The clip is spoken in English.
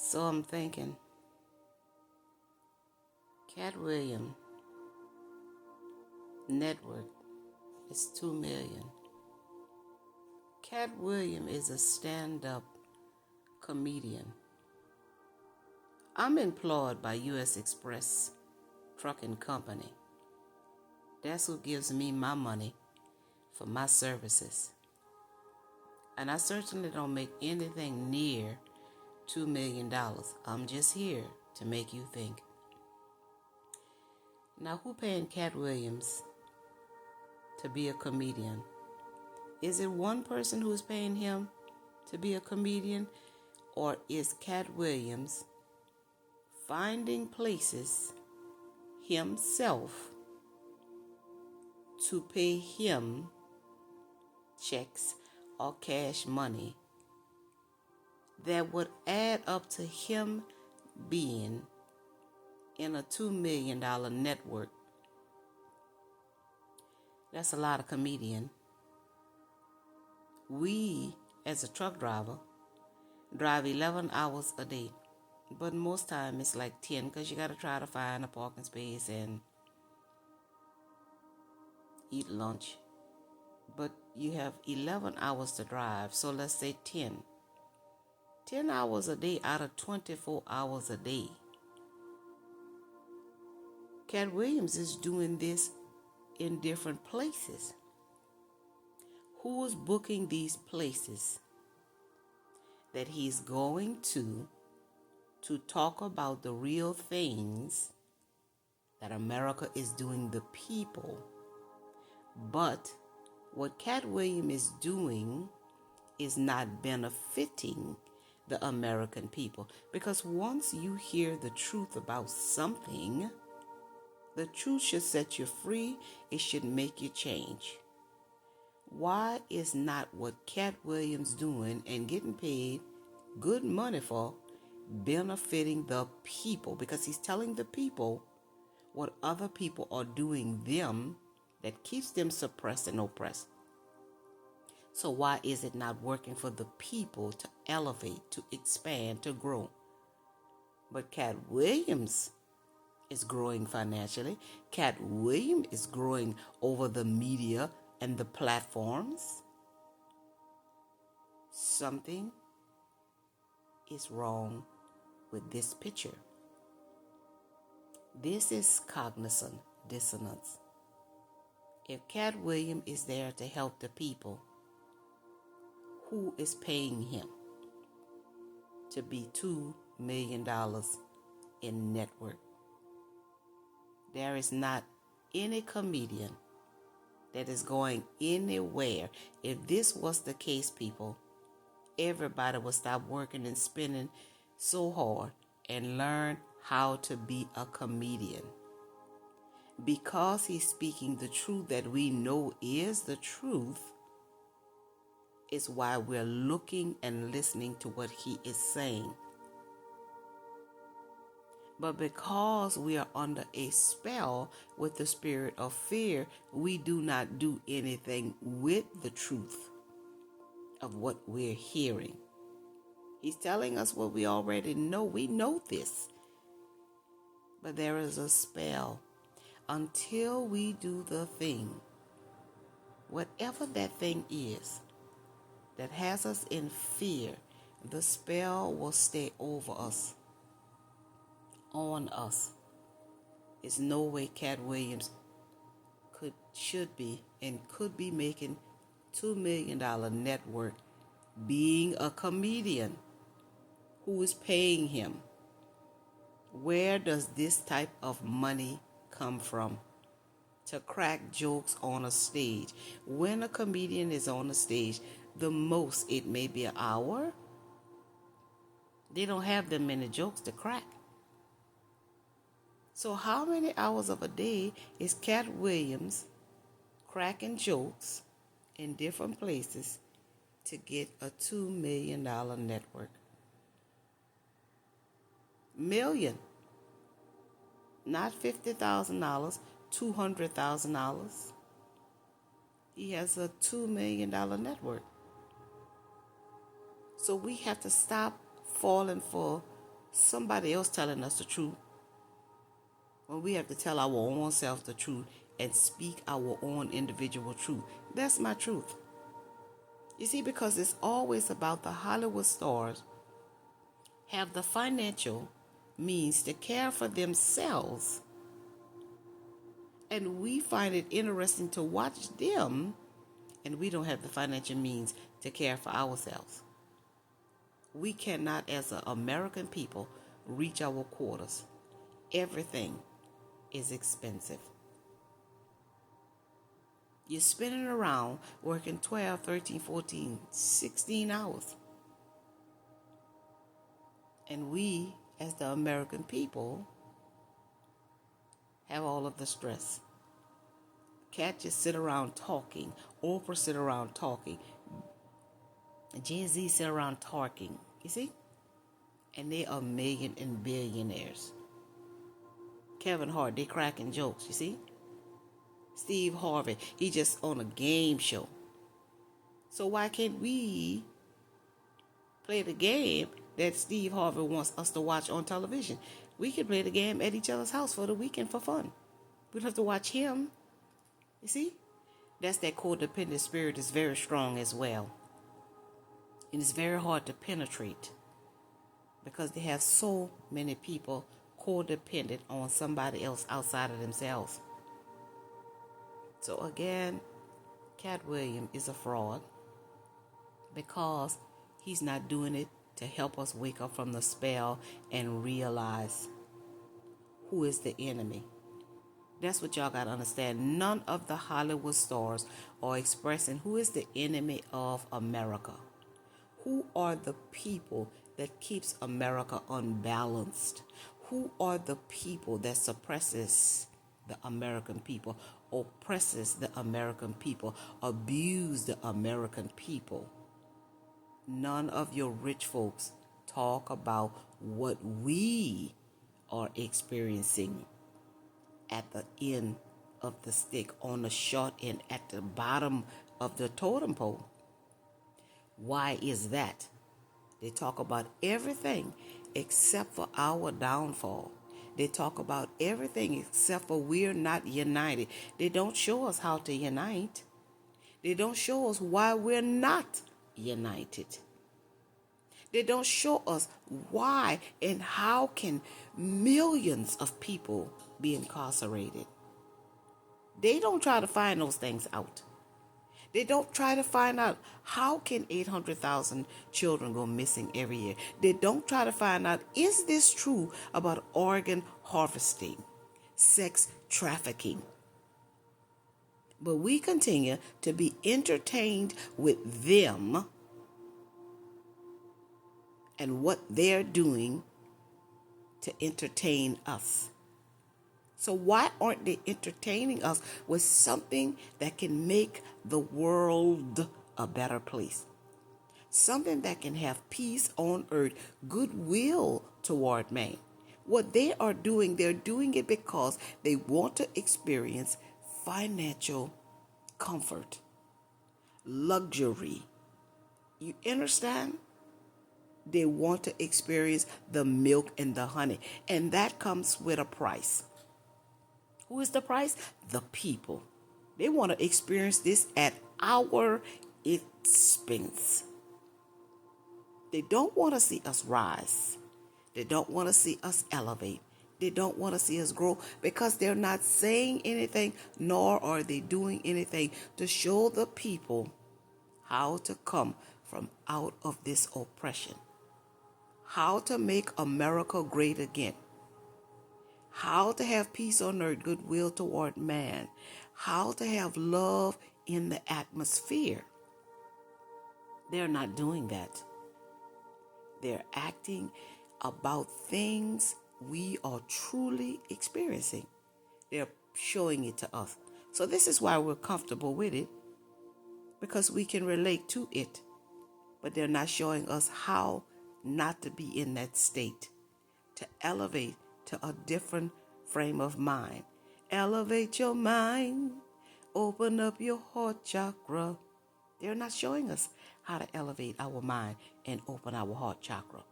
So I'm thinking, Cat Williams network is 2 million. Cat Williams is a stand-up comedian. I'm employed by U.S. Express Trucking Company. That's who gives me my money for my services. And I certainly don't make anything near $2 million. I'm just here to make you think. Now, who paying Cat Williams to be a comedian? Is it one person who is paying him to be a comedian? Or is Cat Williams finding places himself to pay him checks or cash money that would add up to him being in a $2 million network? That's a lot of comedian. We, as a truck driver, drive 11 hours a day. But most time it's like 10 because you got to try to find a parking space and eat lunch. But you have 11 hours to drive, so let's say 10. 10 hours a day out of 24 hours a day. Cat Williams is doing this in different places. Who's booking these places that he's going to talk about the real things that America is doing the people? But what Cat Williams is doing is not benefiting the American people. Because once you hear the truth about something, the truth should set you free. It should make you change. Why is not what Cat Williams doing and getting paid good money for benefiting the people? Because he's telling the people what other people are doing them that keeps them suppressed and oppressed. So why is it not working for the people to elevate, to expand, to grow? But Cat Williams is growing financially. Cat Williams is growing over the media and the platforms. Something is wrong with this picture. This is cognitive dissonance. If Cat Williams is there to help the people, who is paying him to be $2 million in network? There is not any comedian that is going anywhere. If this was the case, people, everybody would stop working and spinning so hard and learn how to be a comedian. Because he's speaking the truth that we know is the truth, is why we're looking and listening to what he is saying. But because we are under a spell with the spirit of fear, we do not do anything with the truth of what we're hearing. He's telling us what we already know. We know this. But there is a spell. Until we do the thing, whatever that thing is that has us in fear, the spell will stay over us, on us. There's no way Cat Williams should be making $2 million network being a comedian. Who is paying him? Where does this type of money come from? To crack jokes on a stage. When a comedian is on a stage, the most it may be an hour. They don't have that many jokes to crack. So how many hours of a day is Cat Williams cracking jokes in different places to get a $2 million network? Million. Not $50,000, $200,000. He has a $2 million network. So we have to stop falling for somebody else telling us the truth, when we have to tell our own self the truth and speak our own individual truth. That's my truth. You see, because it's always about the Hollywood stars have the financial means to care for themselves, and we find it interesting to watch them, and we don't have the financial means to care for ourselves. We cannot, as an American people, reach our quotas. Everything is expensive. You're spinning around working 12, 13, 14, 16 hours. And we, as the American people, have all of the stress. Cat just sit around talking. Oprah sit around talking. Jay-Z sit around talking. You see? And they are million and billionaires. Kevin Hart, they cracking jokes. You see? Steve Harvey, he just on a game show. So why can't we play the game that Steve Harvey wants us to watch on television? We can play the game at each other's house for the weekend for fun. We don't have to watch him. You see? That's that codependent spirit is very strong as well. And it's very hard to penetrate because they have so many people codependent on somebody else outside of themselves. So again, Cat Williams is a fraud because he's not doing it to help us wake up from the spell and realize who is the enemy. That's what y'all got to understand. None of the Hollywood stars are expressing who is the enemy of America. Who are the people that keeps America unbalanced? Who are the people that suppresses the American people, oppresses the American people, abuse the American people? None of your rich folks talk about what we are experiencing at the end of the stick, on the short end, at the bottom of the totem pole. Why is that? They talk about everything except for our downfall. They talk about everything except for we're not united. They don't show us how to unite. They don't show us why we're not united. They don't show us why and how can millions of people be incarcerated. They don't try to find those things out. They don't try to find out how can 800,000 children go missing every year. They don't try to find out, is this true about organ harvesting, sex trafficking? But we continue to be entertained with them and what they're doing to entertain us. So why aren't they entertaining us with something that can make the world a better place? Something that can have peace on earth, goodwill toward man. What they are doing, they're doing it because they want to experience financial comfort, luxury. You understand? They want to experience the milk and the honey, and that comes with a price. Who is the price? The people. They want to experience this at our expense. They don't want to see us rise. They don't want to see us elevate. They don't want to see us grow because they're not saying anything, nor are they doing anything to show the people how to come from out of this oppression, how to make America great again, how to have peace on earth, goodwill toward man, how to have love in the atmosphere. They're not doing that. They're acting about things we are truly experiencing. They're showing it to us. So this is why we're comfortable with it, because we can relate to it. But they're not showing us how not to be in that state, to elevate to a different frame of mind. Elevate your mind. Open up your heart chakra. They're not showing us how to elevate our mind and open our heart chakra.